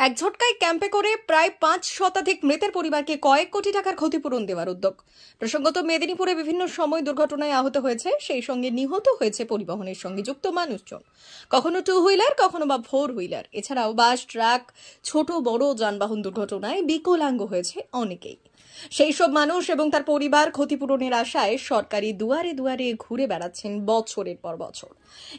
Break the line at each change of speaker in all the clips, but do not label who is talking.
এক ঝটকায় ক্যাম্পে করে প্রায় ৫ শতাধিক মৃতের পরিবারকে কয়েক কোটি টাকার ক্ষতিপূরণ দেওয়ার উদ্যোগ। প্রসঙ্গত, মেদিনীপুরে বিভিন্ন সময় দুর্ঘটনায় আহত হয়েছে, সেই সঙ্গে নিহত হয়েছে পরিবহনের সঙ্গে যুক্ত মানুষজন, কখনো টু হুইলার, কখনো বা ফোর হুইলার। এছাড়াও বাস, ট্রাক, ছোট বড় যানবাহন দুর্ঘটনায় বিকলাঙ্গ হয়েছে অনেকেই। সেই সব মানুষ এবং তার পরিবার ক্ষতিপূরণের আশায় সরকারি দুয়ারে দুয়ারে ঘুরে বেড়াচ্ছেন বছরের পর বছর।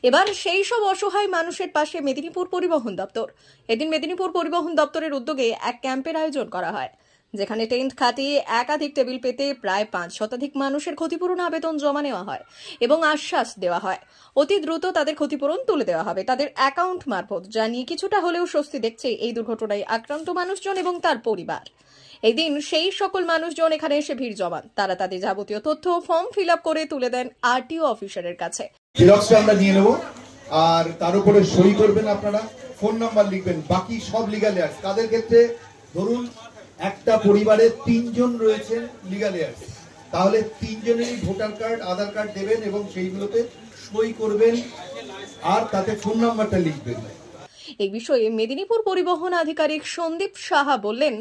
এবার সেই সব অসহায় মানুষের পাশে মেদিনীপুর পরিবহন দপ্তর। এদিন মেদিনীপুর পরিবহন দপ্তরের উদ্যোগে এক ক্যাম্পের আয়োজন করা হয়, যেখানে টেন্ট খাটিয়ে একাধিক টেবিল পেতে প্রায় ৫ শতাধিক মানুষের ক্ষতিপূরণ আবেদন জমা নেওয়া হয় এবং আশ্বাস দেওয়া হয় অতি দ্রুত তাদের ক্ষতিপূরণ তুলে দেওয়া হবে তাদের অ্যাকাউন্ট মারফত, যা নিয়ে কিছুটা হলেও স্বস্তি দেখছে এই দুর্ঘটনায় আক্রান্ত মানুষজন এবং তার পরিবার। এই দিন সেই সকল মানুষজন এখানে এসে ভিড় জমান। তারা তাদের যাবতীয় তথ্য ফর্ম ফিল আপ করে তুলে দেন আরটিও অফিসারের কাছে।
জেরক্সটা আমরা নিয়ে নেব, আর তার উপরে সই করবেন, আপনারা ফোন নাম্বার লিখবেন। বাকি সব লিগ্যাল এয়ার্স তাদের ক্ষেত্রে, ধরুন একটা পরিবারে ৩ জন রয়েছেন লিগ্যাল এয়ার্স, তাহলে ৩ জনেরই ভোটার কার্ড, আধার কার্ড দেবেন এবং সেইগুলোতে সই করবেন আর তাতে ফোন নাম্বারটা লিখবেন।
এই বিষয়ে মেদিনীপুর পরিবহন আধিকারিক সন্দীপ সাহা বললেন,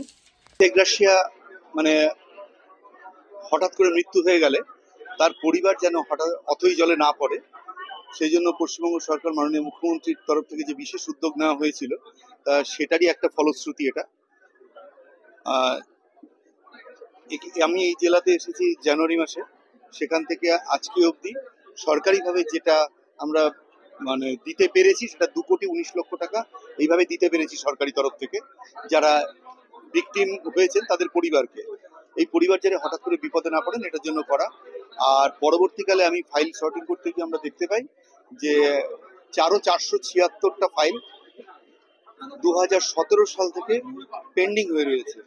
মানে হঠাৎ করে মৃত্যু হয়ে গেলে তার পরিবার যেন হঠাৎ অথই জলে না পড়ে, সেই জন্য পশ্চিমবঙ্গ সরকার মাননীয় মুখ্যমন্ত্রীর তরফ থেকে যে বিশেষ উদ্যোগ নেওয়া হয়েছিল, সেটারই একটা ফলশ্রুতি এটা। আমি এই জেলাতে এসেছি জানুয়ারি মাসে, সেখান থেকে আজকে অবধি সরকারিভাবে যেটা আমরা মানে দিতে পেরেছি সেটা 2,19,00,000 টাকা এইভাবে দিতে পেরেছি সরকারি তরফ থেকে, যারা ভিকটিম হয়েছেন তাদের পরিবারকে। এই পরিবার যারা হঠাৎ করে বিপদে না পড়েন, এটার জন্য করা। আর পরবর্তীকালে আমি ফাইল সর্টিং করতে গিয়ে আমরা দেখতে পাই যে 476টা ফাইল 2017 সাল থেকে পেন্ডিং হয়ে রয়েছে।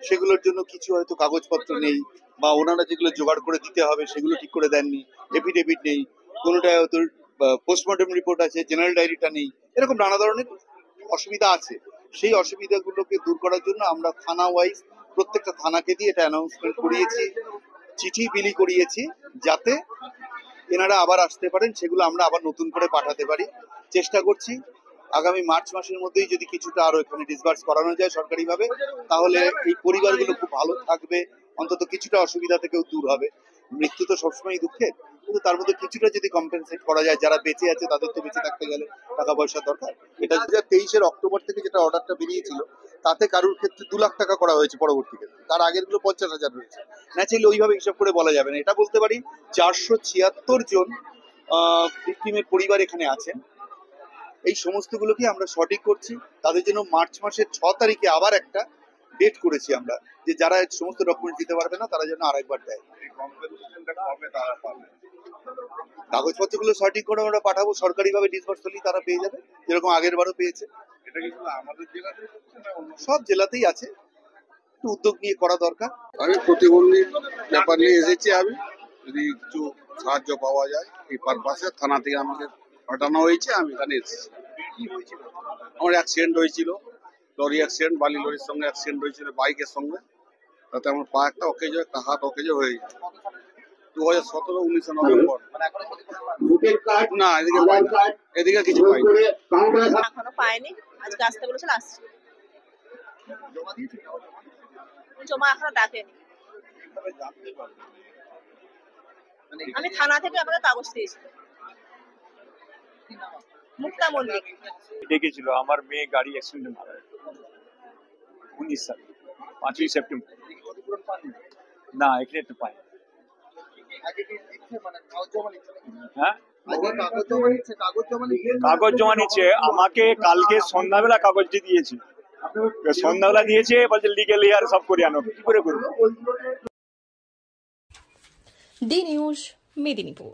সেগুলোর জন্য কিছু হয়তো কাগজপত্র নেই, বা ওনারা যেগুলো জোগাড় করে দিতে হবে সেগুলো ঠিক করে দেননি, এফিডেভিট নেই, কোনোটায় হয়তো পোস্টমর্টম রিপোর্ট আছে, জেনারেল ডায়েরিটা নেই, এরকম নানা ধরনের অসুবিধা আছে। সেই অসুবিধাগুলোকে দূর করার জন্য আমরা থানা ওয়াইজ প্রত্যেকটা থানাকে দিয়ে এটা অ্যানাউন্সমেন্ট করিয়েছি, চিঠি বিলি করিয়েছি, যাতে এনারা আবার আসতে পারেন, সেগুলো আমরা আবার নতুন করে পাঠাতে পারি। চেষ্টা করছি আগামী মার্চ মাসের মধ্যেই যদি কিছুটা আরো এখানে ডিসবার্স করানো যায় সরকারিভাবে, তাহলে এই পরিবারগুলো খুব ভালো থাকবে, অন্তত কিছুটা অসুবিধা থেকেও দূর হবে। মৃত্যু তো সবসময় দুঃখের, কিন্তু তার মধ্যে কিছুটা যদি কম্পেনসেট করা যায়, যারা বেঁচে আছে তাদের তো বেঁচে থাকতে গেলে টাকা পয়সার দরকার। এটা 2023-এর অক্টোবর থেকে যেটা অর্ডারটা বেরিয়েছিল, তাতে কারোর ক্ষেত্রে 2 লাখ টাকা করা হয়েছে পরবর্তী ক্ষেত্রে, তার আগের গুলো 50,000 রয়েছে। ন্যাচারালি ওইভাবে হিসাব করে বলা যাবে না। এটা বলতে পারি 476 জন ভিকটিমের পরিবার এখানে আছেন। এই সমস্তগুলোকে আমরা সঠিক করছি। তাদের জন্য মার্চ মাসের 6 তারিখে আবার একটা ডেট করেছি আমরা, যে যারা সমস্ত ডকুমেন্ট দিতে পারবে না তারা যেন আরেকবার দেয়। কাগজপত্রগুলো সঠিক করে আমরা পাঠাবো, সরকারিভাবে ডিসবার্স হলেই তারা পেয়ে যাবে, যেরকম আগের বারও পেয়েছে। সব জেলাতেই আছে, একটু উদ্যোগ নিয়ে করা দরকার।
আমি প্রতিবন্ধী ব্যাপার নিয়ে এসেছি, আমি যদি কিছু সাহায্য পাওয়া যায় এই পারপাসে থানা থেকে আমাকে পাঠানো হয়েছে, আমি এখানে এসেছি। আমার অ্যাক্সিডেন্ট হয়েছিল, লরি অ্যাক্সিডেন্ট, বালি লরির সঙ্গে অ্যাক্সিডেন্ট হয়েছিল বাইকের সঙ্গে, তাতে আমার পা একটা অকেজ হয়, একটা হাত অকেজ হয়ে গেছে 2017-19 নভেম্বর। না, এদিকে পাইনি, এদিকে কিছু পাইনি,
এখনো পাইনি। আজকে আসতে বলেছিল, আসছি। জমা এখনো ডাকেনি। আমি থানা থেকে আমাদের কাগজ দিয়েছি। মুক্তা মল্লিক
ডেকেছিল, আমার মেয়ে গাড়ি অ্যাক্সিডেন্টে মারা গেছে 19 সালে 5ই সেপ্টেম্বর। না, এখানে একটু পাই। হ্যাঁ, কাগজ জমা নিচ্ছে। আমাকে কালকে সন্ধ্যাবেলা কাগজটি দিয়েছে, সন্ধ্যাবেলা দিয়েছে, বলছে লিগেল ইয়ার সব করে আনো। কি করে করবো?
D news, Medinipur.